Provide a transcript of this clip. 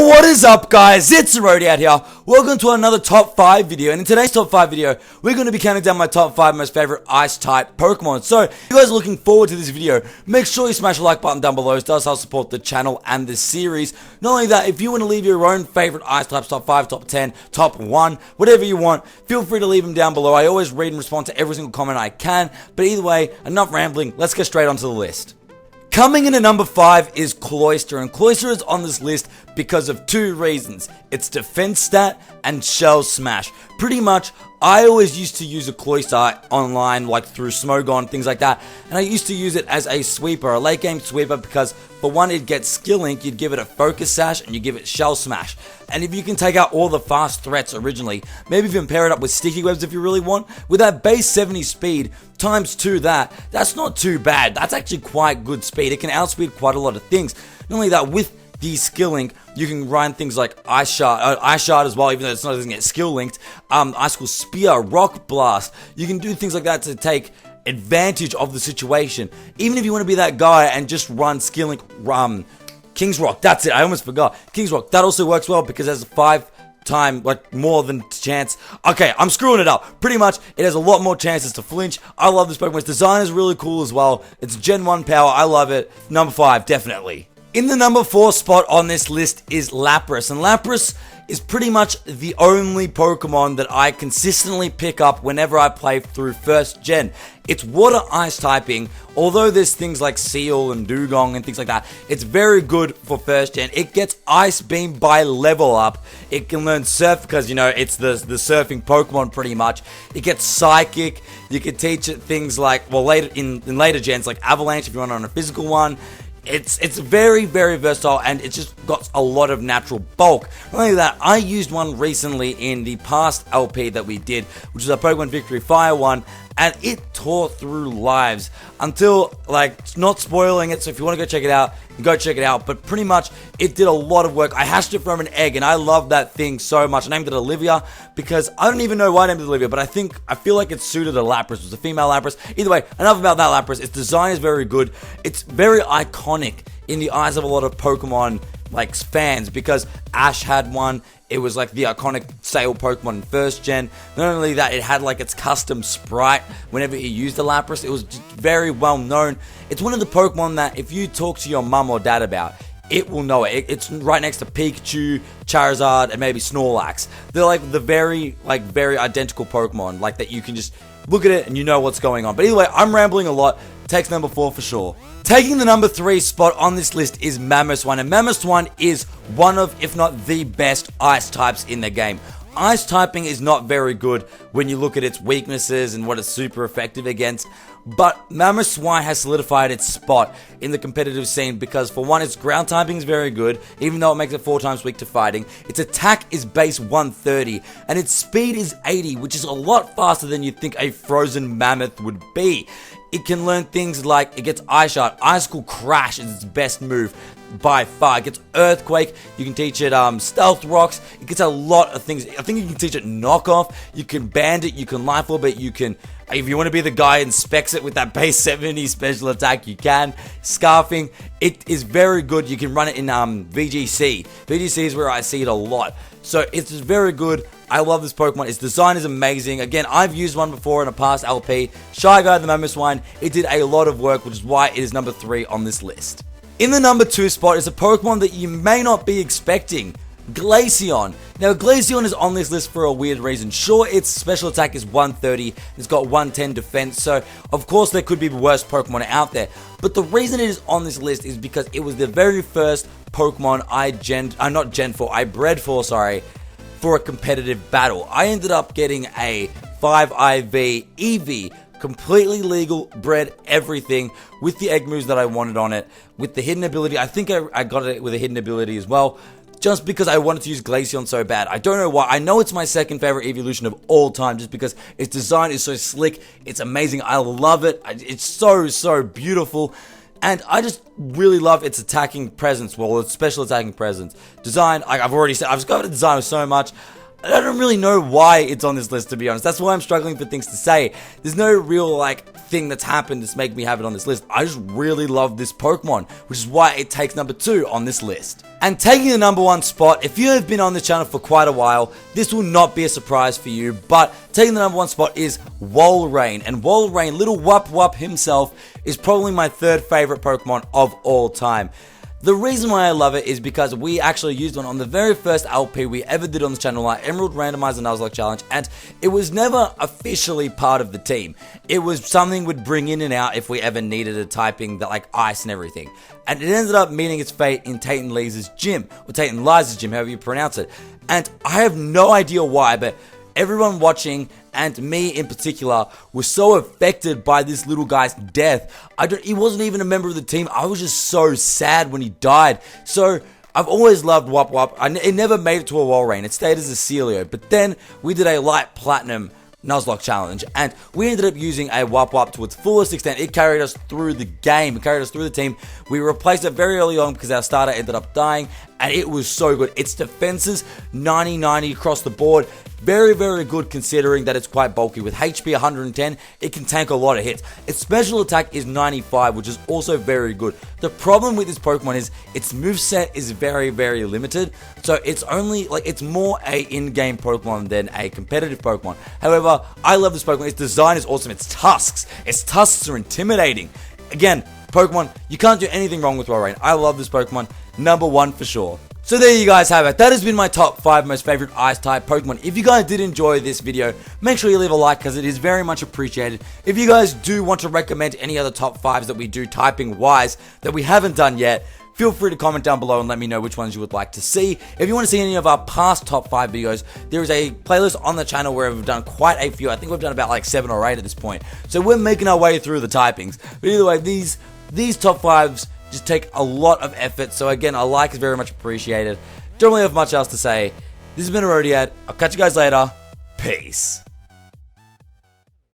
What is up, guys? It's Arodiad here. Welcome to another top 5 video, and in today's top 5 video, we're going to be counting down my top 5 most favorite ice-type Pokemon. So, if you guys are looking forward to this video, make sure you smash the like button down below. It does help support the channel and the series. Not only that, if you want to leave your own favorite ice-types, top 5, top 10, top 1, whatever you want, feel free to leave them down below. I always read and respond to every single comment I can, but either way, enough rambling, let's get straight onto the list. Coming in at number 5 is Cloyster, and Cloyster is on this list because of 2 reasons. Its defense stat and shell smash. Pretty much, I always used to use a Cloyster online, like through Smogon, things like that, and I used to use it as a sweeper, a late game sweeper, because for one, it'd get skill link, you'd give it a focus sash, and you give it shell smash. And if you can take out all the fast threats originally, maybe even pair it up with sticky webs if you really want, with that base 70 speed, times 2 that's not too bad. That's actually quite good speed. It can outspeed quite a lot of things. Not only that, with the skill link, you can run things like Ice Shard as well, even though it doesn't get skill linked. Icicle Spear, Rock Blast. You can do things like that to take advantage of the situation. Even if you want to be that guy and just run skill link, King's Rock, that's it, I almost forgot. King's Rock, that also works well because it has a 5-time, like, more than chance. Okay, I'm screwing it up. Pretty much, it has a lot more chances to flinch. I love this Pokemon. Its design is really cool as well. It's Gen 1 power. I love it. Number 5, definitely. In the number 4 spot on this list is Lapras, and Lapras is pretty much the only Pokemon that I consistently pick up whenever I play through first gen. It's water ice typing, although there's things like Seal and Dugong and things like that. It's very good for first gen. It gets Ice Beam by level up. It can learn Surf because, you know, it's the surfing Pokemon pretty much. It gets Psychic. You can teach it things like, well, later in later gens, like Avalanche if you run on a physical one. It's very, very versatile, and it's just got a lot of natural bulk. Not only that, I used one recently in the past LP that we did, which is a Pokemon Victory Fire one, and it tore through lives until, like, not spoiling it, so if you want to go check it out, go check it out. But pretty much, it did a lot of work. I hatched it from an egg, and I love that thing so much. I named it Olivia because I don't even know why I named it Olivia, but I feel like it suited a Lapras. It was a female Lapras. Either way, enough about that Lapras. Its design is very good. It's very iconic in the eyes of a lot of Pokemon like fans because Ash had one. It was like the iconic sale Pokemon in first gen. Not only that, it had like its custom sprite whenever you used the Lapras. It was just very well known. It's one of the Pokemon that if you talk to your mum or dad about, it will know it. It's right next to Pikachu, Charizard, and maybe Snorlax. They're like the very identical Pokemon, like that you can just look at it and you know what's going on. But either way, I'm rambling a lot. Takes number 4 for sure. Taking the number 3 spot on this list is Mamoswine, and Mamoswine is one of, if not the best ice types in the game. Ice typing is not very good when you look at its weaknesses and what it's super effective against, but Mamoswine has solidified its spot in the competitive scene because, for one, its ground typing is very good, even though it makes it 4 times weak to fighting. Its attack is base 130, and its speed is 80, which is a lot faster than you'd think a frozen mammoth would be. It can learn things like, it gets Ice Shard, Icicle Crash is its best move by far. It gets Earthquake, you can teach it Stealth Rocks, it gets a lot of things. I think you can teach it Knock Off, you can Bandit, you can Life Orb, you can, if you want to be the guy and specs it with that base 70 special attack, you can. Scarfing, it is very good. You can run it in VGC. VGC is where I see it a lot. So it's very good. I love this Pokemon. Its design is amazing. Again, I've used one before in a past LP. Shy Guy the Mamoswine. It did a lot of work, which is why it is number 3 on this list. In the number 2 spot is a Pokemon that you may not be expecting. Glaceon. Now, Glaceon is on this list for a weird reason. Sure, its special attack is 130, it's got 110 defense, so of course there could be worse Pokemon out there. But the reason it is on this list is because it was the very first Pokemon I bred for a competitive battle. I ended up getting a 5IV Eevee, completely legal, bred everything, with the egg moves that I wanted on it, with the hidden ability. I think I got it with a hidden ability as well, just because I wanted to use Glaceon so bad. I don't know why. I know it's my second favorite evolution of all time, just because its design is so slick. It's amazing. I love it. It's so beautiful. And I just really love its attacking presence. Well, its special attacking presence. Design, I've already said, I've discovered the design so much. I don't really know why it's on this list, to be honest. That's why I'm struggling for things to say. There's no real, thing that's happened that's make me have it on this list. I just really love this Pokemon, which is why it takes number 2 on this list. And taking the number 1 spot, if you have been on this channel for quite a while, this will not be a surprise for you, but taking the number 1 spot is Walrein. And Walrein, little Wup himself, is probably my 3rd favorite Pokemon of all time. The reason why I love it is because we actually used one on the very first LP we ever did on the channel, our Emerald Randomizer Nuzlocke Challenge, and it was never officially part of the team. It was something we'd bring in and out if we ever needed a typing that ice and everything. And it ended up meeting its fate in Tayton Lee's gym, or Tayton Lies' gym, however you pronounce it. And I have no idea why, but everyone watching, and me in particular, was so affected by this little guy's death. He wasn't even a member of the team. I was just so sad when he died. So I've always loved Wup. It never made it to a Walrein. It stayed as a Celio. But then we did a Light Platinum Nuzlocke Challenge, and we ended up using a Wup to its fullest extent. It carried us through the game. It carried us through the team. We replaced it very early on because our starter ended up dying, and it was so good. Its defenses, 90-90 across the board. Very, very good considering that it's quite bulky. With HP 110, it can tank a lot of hits. Its special attack is 95, which is also very good. The problem with this Pokemon is its moveset is very, very limited. So it's only, it's more a in-game Pokemon than a competitive Pokemon. However, I love this Pokemon. Its design is awesome. Its tusks are intimidating. Again, Pokemon, you can't do anything wrong with Walrein. I love this Pokemon. Number 1 for sure. So there you guys have it. That has been my top 5 most favorite Ice-type Pokemon. If you guys did enjoy this video, make sure you leave a like because it is very much appreciated. If you guys do want to recommend any other top 5s that we do typing-wise that we haven't done yet, feel free to comment down below and let me know which ones you would like to see. If you want to see any of our past top 5 videos, there is a playlist on the channel where we've done quite a few. I think we've done about 7 or 8 at this point. So we're making our way through the typings. But either way, these top 5s just take a lot of effort, so again, a like is very much appreciated. Don't really have much else to say. This has been Arodiad. I'll catch you guys later. Peace.